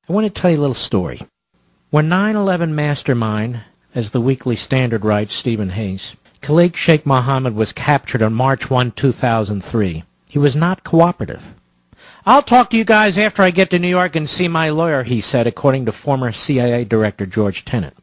I want to tell you a little story. When 9/11 mastermind, as the Weekly Standard writes, Stephen Hayes, Khalid Sheikh Mohammed was captured on March 1, 2003. He was not cooperative. "I'll talk to you guys after I get to New York and see my lawyer," he said, according to former CIA Director George Tenet.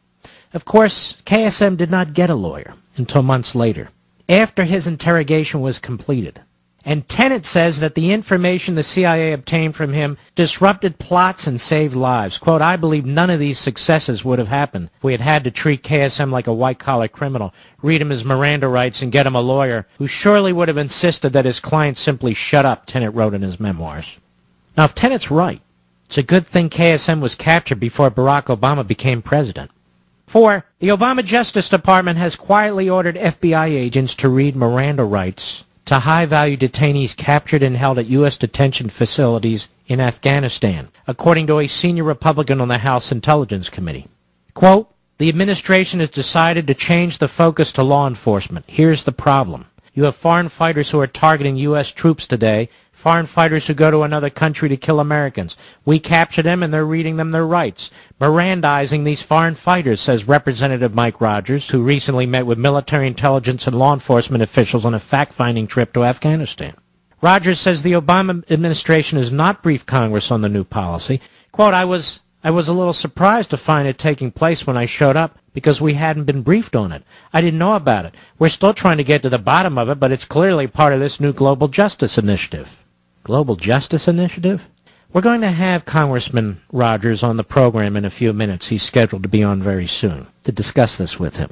Of course, KSM did not get a lawyer until months later, after his interrogation was completed. And Tenet says that the information the CIA obtained from him disrupted plots and saved lives. Quote, "I believe none of these successes would have happened if we had had to treat KSM like a white-collar criminal, read him his Miranda rights, and get him a lawyer who surely would have insisted that his client simply shut up," Tenet wrote in his memoirs. Now, if Tenet's right, it's a good thing KSM was captured before Barack Obama became president. 4. The Obama Justice Department has quietly ordered FBI agents to read Miranda rights to high-value detainees captured and held at U.S. detention facilities in Afghanistan, according to a senior Republican on the House Intelligence Committee. Quote, "The administration has decided to change the focus to law enforcement. Here's the problem. You have foreign fighters who are targeting U.S. troops today, foreign fighters who go to another country to kill Americans. We capture them and they're reading them their rights. Mirandizing these foreign fighters," says Representative Mike Rogers, who recently met with military intelligence and law enforcement officials on a fact-finding trip to Afghanistan. Rogers says the Obama administration has not briefed Congress on the new policy. Quote, I was a little surprised to find it taking place when I showed up because we hadn't been briefed on it. I didn't know about it. We're still trying to get to the bottom of it, but it's clearly part of this new Global Justice Initiative." Global Justice Initiative? We're going to have Congressman Rogers on the program in a few minutes. He's scheduled to be on very soon to discuss this with him.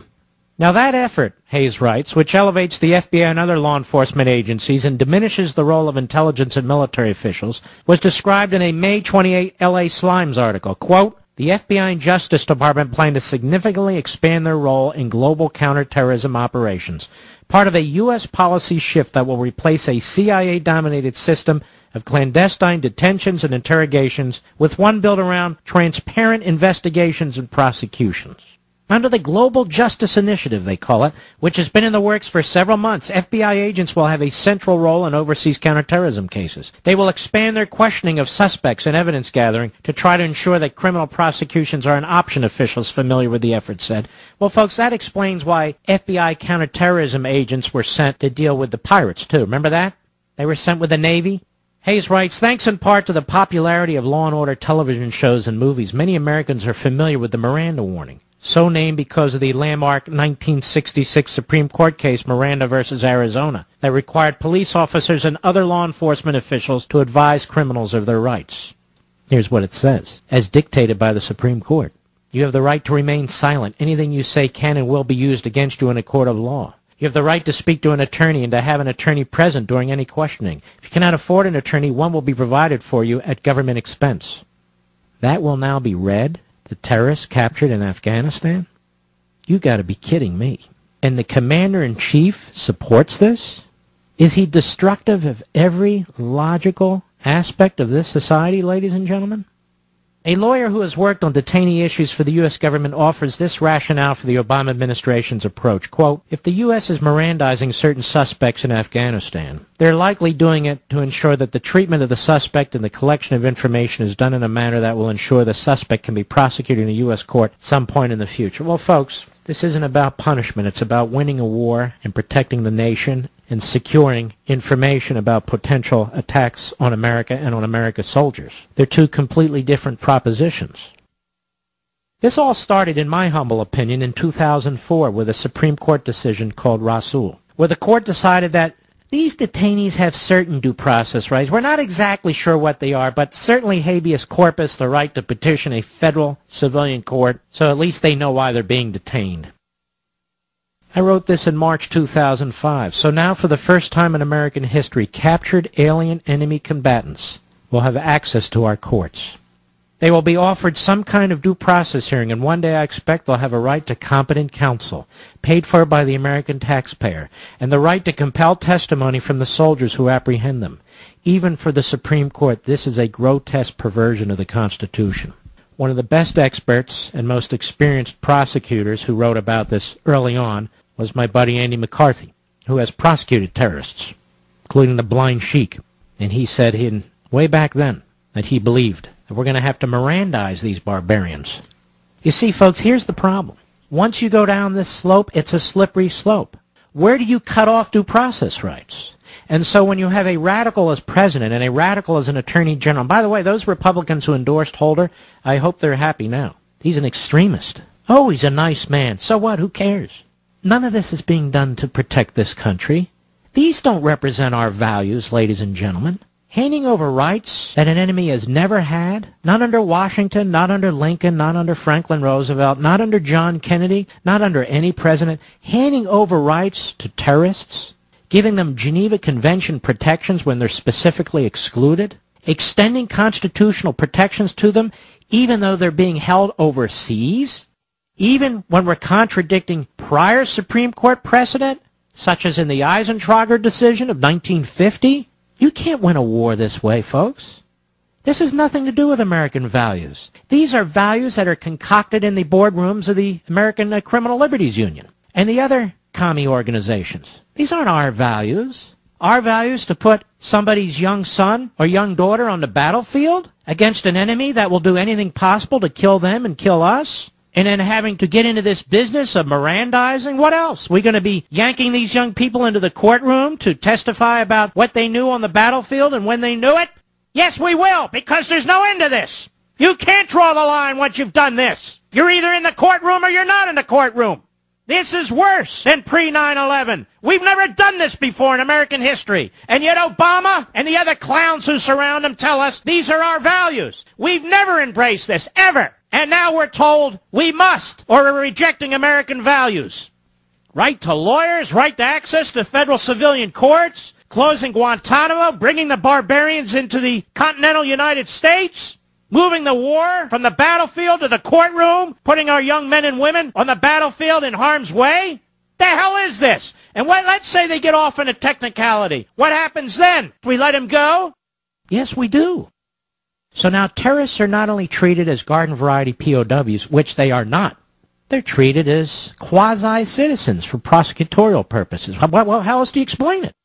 Now that effort, Hayes writes, which elevates the FBI and other law enforcement agencies and diminishes the role of intelligence and military officials, was described in a May 28 L.A. Slimes article. Quote, "The FBI and Justice Department plan to significantly expand their role in global counterterrorism operations, part of a U.S. policy shift that will replace a CIA-dominated system of clandestine detentions and interrogations with one built around transparent investigations and prosecutions. Under the Global Justice Initiative, they call it, which has been in the works for several months, FBI agents will have a central role in overseas counterterrorism cases. They will expand their questioning of suspects and evidence gathering to try to ensure that criminal prosecutions are an option," officials familiar with the effort said. Well, folks, that explains why FBI counterterrorism agents were sent to deal with the pirates, too. Remember that? They were sent with the Navy. Hayes writes, "Thanks in part to the popularity of Law and Order television shows and movies, many Americans are familiar with the Miranda warning, so named because of the landmark 1966 Supreme Court case Miranda versus Arizona that required police officers and other law enforcement officials to advise criminals of their rights. Here's what it says, as dictated by the Supreme Court. You have the right to remain silent. Anything you say can and will be used against you in a court of law. You have the right to speak to an attorney and to have an attorney present during any questioning. If you cannot afford an attorney, one will be provided for you at government expense." That will now be read to terrorists captured in Afghanistan? You got to be kidding me. And the commander-in-chief supports this? Is he destructive of every logical aspect of this society, ladies and gentlemen? A lawyer who has worked on detainee issues for the U.S. government offers this rationale for the Obama administration's approach. Quote, "If the U.S. is Mirandizing certain suspects in Afghanistan, they're likely doing it to ensure that the treatment of the suspect and the collection of information is done in a manner that will ensure the suspect can be prosecuted in a U.S. court at some point in the future." Well, folks, this isn't about punishment. It's about winning a war and protecting the nation and securing information about potential attacks on America and on America's soldiers. They're two completely different propositions. This all started, in my humble opinion, in 2004 with a Supreme Court decision called Rasul, where the court decided that these detainees have certain due process rights. We're not exactly sure what they are, but certainly habeas corpus, the right to petition a federal civilian court, so at least they know why they're being detained. I wrote this in March 2005. So now, for the first time in American history, captured alien enemy combatants will have access to our courts. They will be offered some kind of due process hearing, and one day I expect they'll have a right to competent counsel, paid for by the American taxpayer, and the right to compel testimony from the soldiers who apprehend them. Even for the Supreme Court, this is a grotesque perversion of the Constitution. One of the best experts and most experienced prosecutors who wrote about this early on was my buddy Andy McCarthy, who has prosecuted terrorists, including the Blind Sheik. And he said way back then that he believed And we're going to have to Mirandize these barbarians. You see, folks, here's the problem. Once you go down this slope, it's a slippery slope. Where do you cut off due process rights? And so when you have a radical as president and a radical as an attorney general, and by the way, those Republicans who endorsed Holder, I hope they're happy now. He's an extremist. Oh, he's a nice man. So what? Who cares? None of this is being done to protect this country. These don't represent our values, ladies and gentlemen. Handing over rights that an enemy has never had, not under Washington, not under Lincoln, not under Franklin Roosevelt, not under John Kennedy, not under any president, handing over rights to terrorists, giving them Geneva Convention protections when they're specifically excluded, extending constitutional protections to them even though they're being held overseas, even when we're contradicting prior Supreme Court precedent, such as in the Eisentrager decision of 1950. You can't win a war this way, folks. This has nothing to do with American values. These are values that are concocted in the boardrooms of the American Criminal Liberties Union and the other commie organizations. These aren't our values. Our values to put somebody's young son or young daughter on the battlefield against an enemy that will do anything possible to kill them and kill us, and then having to get into this business of Mirandizing. What else? We're going to be yanking these young people into the courtroom to testify about what they knew on the battlefield and when they knew it? Yes, we will, because there's no end to this. You can't draw the line once you've done this. You're either in the courtroom or you're not in the courtroom. This is worse than pre-9/11. We've never done this before in American history. And yet Obama and the other clowns who surround him tell us these are our values. We've never embraced this, ever. And now we're told we must, or we're rejecting American values. Right to lawyers, right to access to federal civilian courts, closing Guantanamo, bringing the barbarians into the continental United States, moving the war from the battlefield to the courtroom, putting our young men and women on the battlefield in harm's way. The hell is this? And let's say they get off in a technicality. What happens then? We let them go? Yes, we do. So now terrorists are not only treated as garden variety POWs, which they are not. They're treated as quasi-citizens for prosecutorial purposes. Well, how else do you explain it?